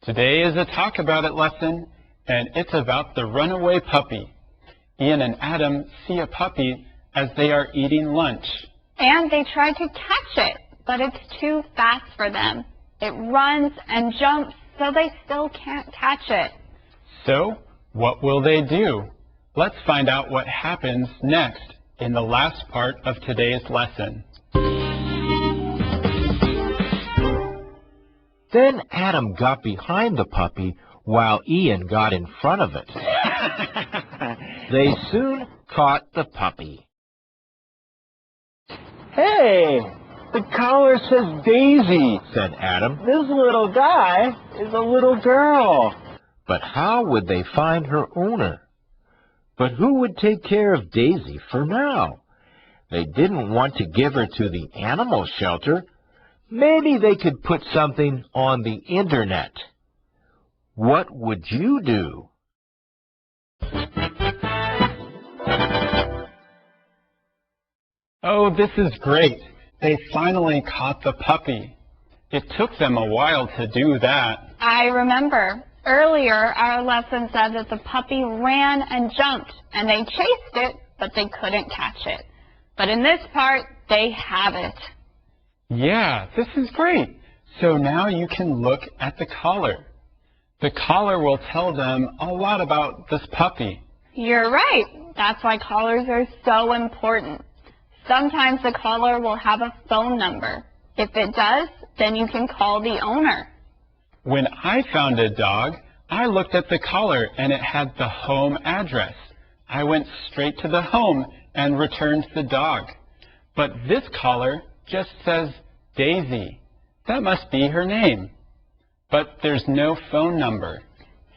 Today is a Talk About It lesson, and it's about the runaway puppy. Ian and Adam see a puppy as they are eating lunch. And they try to catch it, but it's too fast for them. It runs and jumps, so they still can't catch it. So, what will they do? Let's find out what happens next in the last part of today's lesson. Then Adam got behind the puppy while Ian got in front of it. They soon caught the puppy. Hey, the collar says Daisy, said Adam. This little guy is a little girl. But how would they find her owner? But who would take care of Daisy for now? They didn't want to give her to the animal shelter. Maybe they could put something on the internet. What would you do? Oh, this is great. They finally caught the puppy. It took them a while to do that. I remember. Earlier, our lesson said that the puppy ran and jumped, and they chased it, but they couldn't catch it. But in this part, they have it. Yeah, this is great. So now you can look at the collar. The collar will tell them a lot about this puppy. You're right. That's why collars are so important. Sometimes the collar will have a phone number. If it does, then you can call the owner. When I found a dog, I looked at the collar and it had the home address. I went straight to the home and returned the dog. But this collar just says Daisy. That must be her name. But there's no phone number.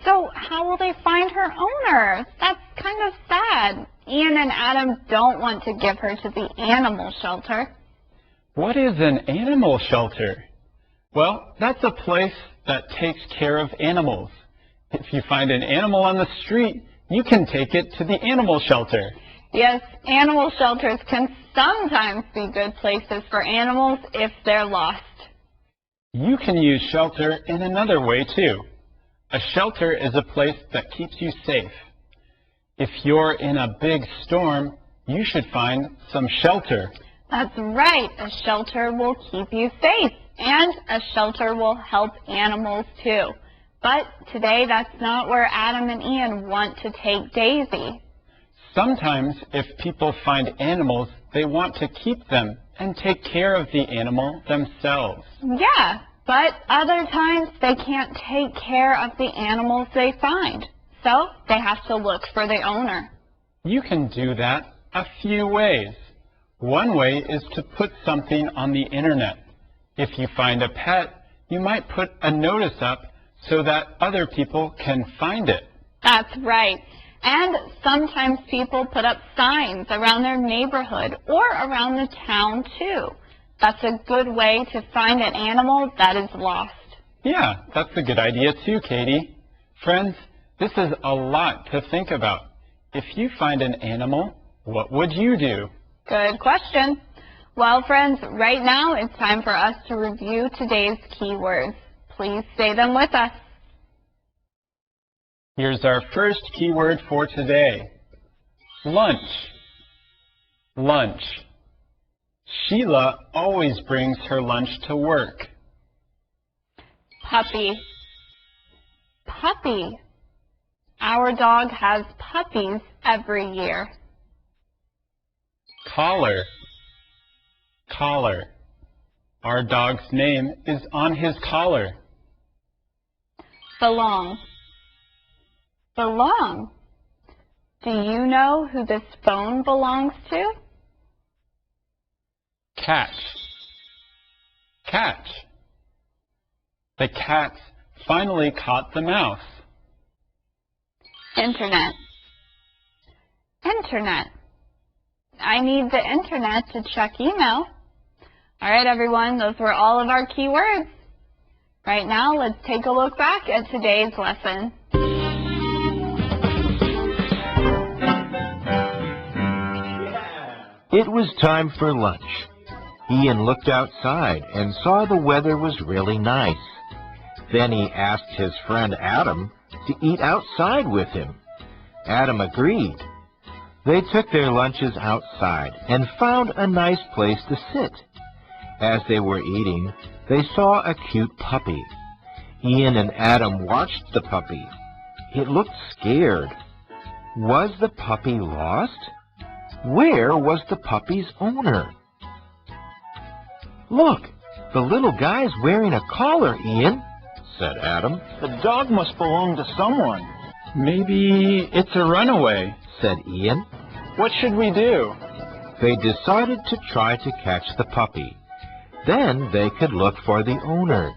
So how will they find her owner? That's kind of sad. Ian and Adam don't want to give her to the animal shelter. What is an animal shelter? Well, that's a place that takes care of animals. If you find an animal on the street, you can take it to the animal shelter. Yes, animal shelters can sometimes be good places for animals if they're lost. You can use shelter in another way too. A shelter is a place that keeps you safe. If you're in a big storm, you should find some shelter. That's right. A shelter will keep you safe, and a shelter will help animals too. But today, that's not where Adam and Ian want to take Daisy. Sometimes, if people find animals, they want to keep them and take care of the animal themselves. Yeah, but other times they can't take care of the animals they find. So they have to look for the owner. You can do that a few ways. One way is to put something on the internet. If you find a pet, you might put a notice up so that other people can find it. That's right. And sometimes people put up signs around their neighborhood or around the town too. That's a good way to find an animal that is lost. Yeah, that's a good idea too, Katie. Friends, this is a lot to think about. If you find an animal, what would you do? Good question. Well, friends, right now it's time for us to review today's keywords. Please say them with us. Here's our first keyword for today. Lunch. Lunch. Sheila always brings her lunch to work. Puppy. Puppy. Our dog has puppies every year. Collar. Collar. Our dog's name is on his collar. Belong. Belong. Do you know who this phone belongs to? Catch. Catch. The cats finally caught the mouse. Internet. Internet. I need the internet to check email. All right, everyone, those were all of our keywords. Right now, let's take a look back at today's lesson. It was time for lunch. Ian looked outside and saw the weather was really nice. Then he asked his friend Adam to eat outside with him. Adam agreed. They took their lunches outside and found a nice place to sit. As they were eating, they saw a cute puppy. Ian and Adam watched the puppy. It looked scared. Was the puppy lost? Where was the puppy's owner? Look, the little guy's wearing a collar, Ian, said Adam. The dog must belong to someone. Maybe it's a runaway, said Ian. What should we do? They decided to try to catch the puppy. Then they could look for the owner.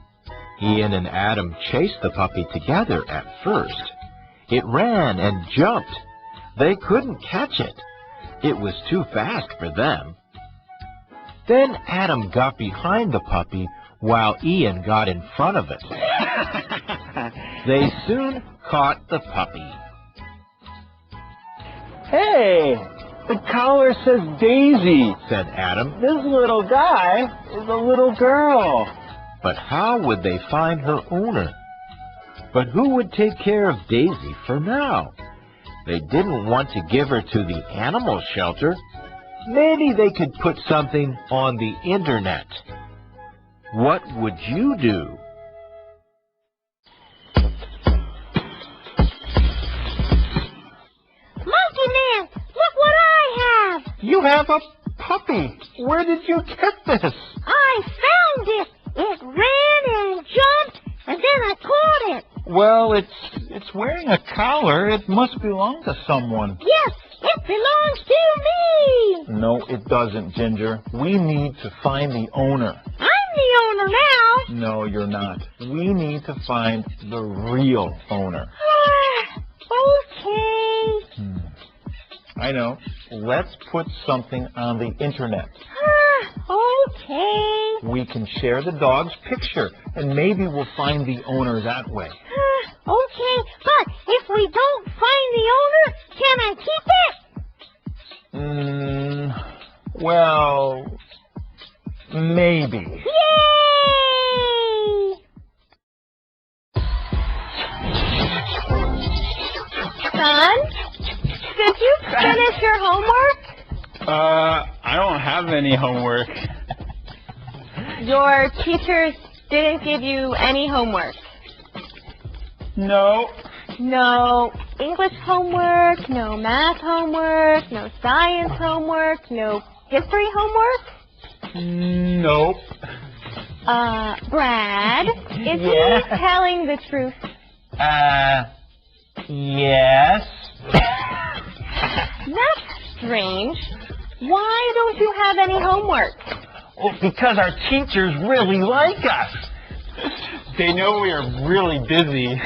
Ian and Adam chased the puppy together at first. It ran and jumped. They couldn't catch it. It was too fast for them. Then Adam got behind the puppy while Ian got in front of it. They soon caught the puppy. Hey, the collar says Daisy, said Adam. This little guy is a little girl. But how would they find her owner? But who would take care of Daisy for now? They didn't want to give her to the animal shelter. Maybe they could put something on the internet. What would you do? Monkey Man, look what I have! You have a puppy. Where did you get this? I found it! It ran and jumped, and then I caught it. Well, it's wearing a collar. It must belong to someone. Yes, it belongs to me. No, it doesn't, Ginger. We need to find the owner. I'm the owner now. No, you're not. We need to find the real owner. Okay. I know. Let's put something on the internet. Okay. We can share the dog's picture, and maybe we'll find the owner that way. Okay, but if we don't find the owner, can I keep it? Well, maybe. Yay! Son, did you finish your homework? I don't have any homework. Your teachers didn't give you any homework. No. No English homework, no math homework, no science homework, no history homework? Nope. Brad, is he telling the truth? Yes. That's strange. Why don't you have any homework? Well, because our teachers really like us. They know we are really busy.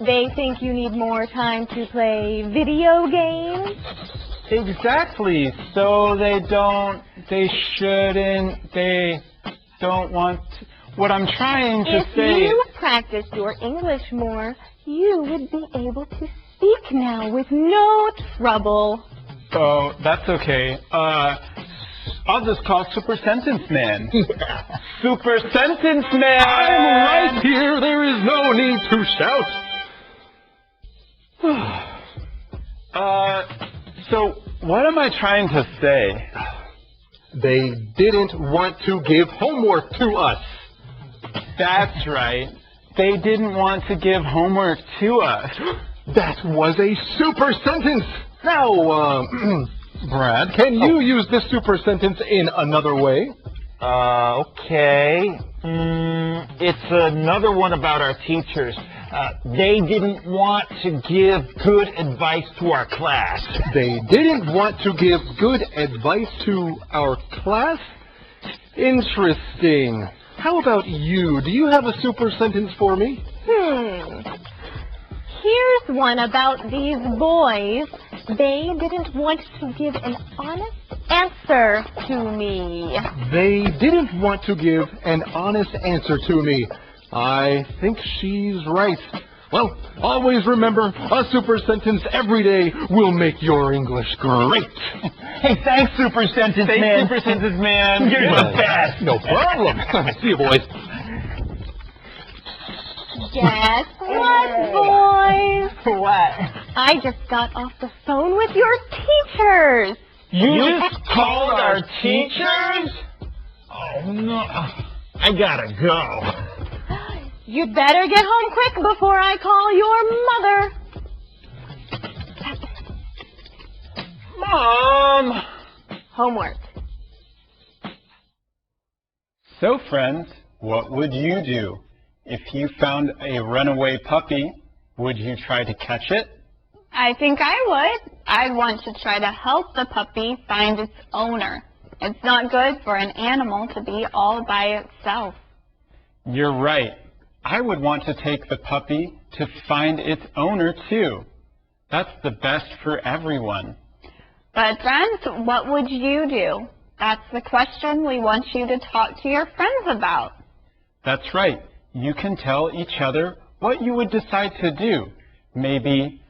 They think you need more time to play video games? Exactly. So they don't want to. What I'm trying to say If you practiced your English more, you would be able to speak now with no trouble. Oh, that's okay. I'll just call Super Sentence Man. Super Sentence Man! I'm right here. There is no need to shout. So what am I trying to say? They didn't want to give homework to us. That's right. They didn't want to give homework to us. That was a super sentence. Now, Brad, can you use this super sentence in another way? Okay. It's another one about our teachers. They didn't want to give good advice to our class. They didn't want to give good advice to our class? Interesting. How about you? Do you have a super sentence for me? Here's one about these boys. They didn't want to give an honest answer to me. They didn't want to give an honest answer to me. I think she's right. Well, always remember, a super sentence every day will make your English great. Hey, thanks, Super Sentence Man. Thanks, Super Sentence Man. You're the best. No problem. See you, boys. Guess what, boys? What? I just got off the phone with your teachers. You just called our teachers? Oh, no. I gotta go. You'd better get home quick before I call your mother. Mom! Homework. So, friends, what would you do? If you found a runaway puppy, would you try to catch it? I think I would. I'd want to try to help the puppy find its owner. It's not good for an animal to be all by itself. You're right. I would want to take the puppy to find its owner, too. That's the best for everyone. But friends, what would you do? That's the question we want you to talk to your friends about. That's right. You can tell each other what you would decide to do. Maybe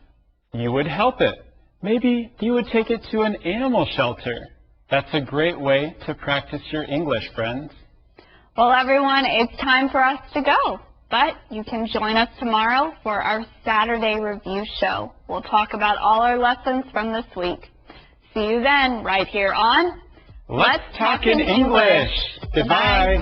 you would help it. Maybe you would take it to an animal shelter. That's a great way to practice your English, friends. Well, everyone, it's time for us to go. But you can join us tomorrow for our Saturday review show. We'll talk about all our lessons from this week. See you then, right here on Let's Talk in English. Goodbye.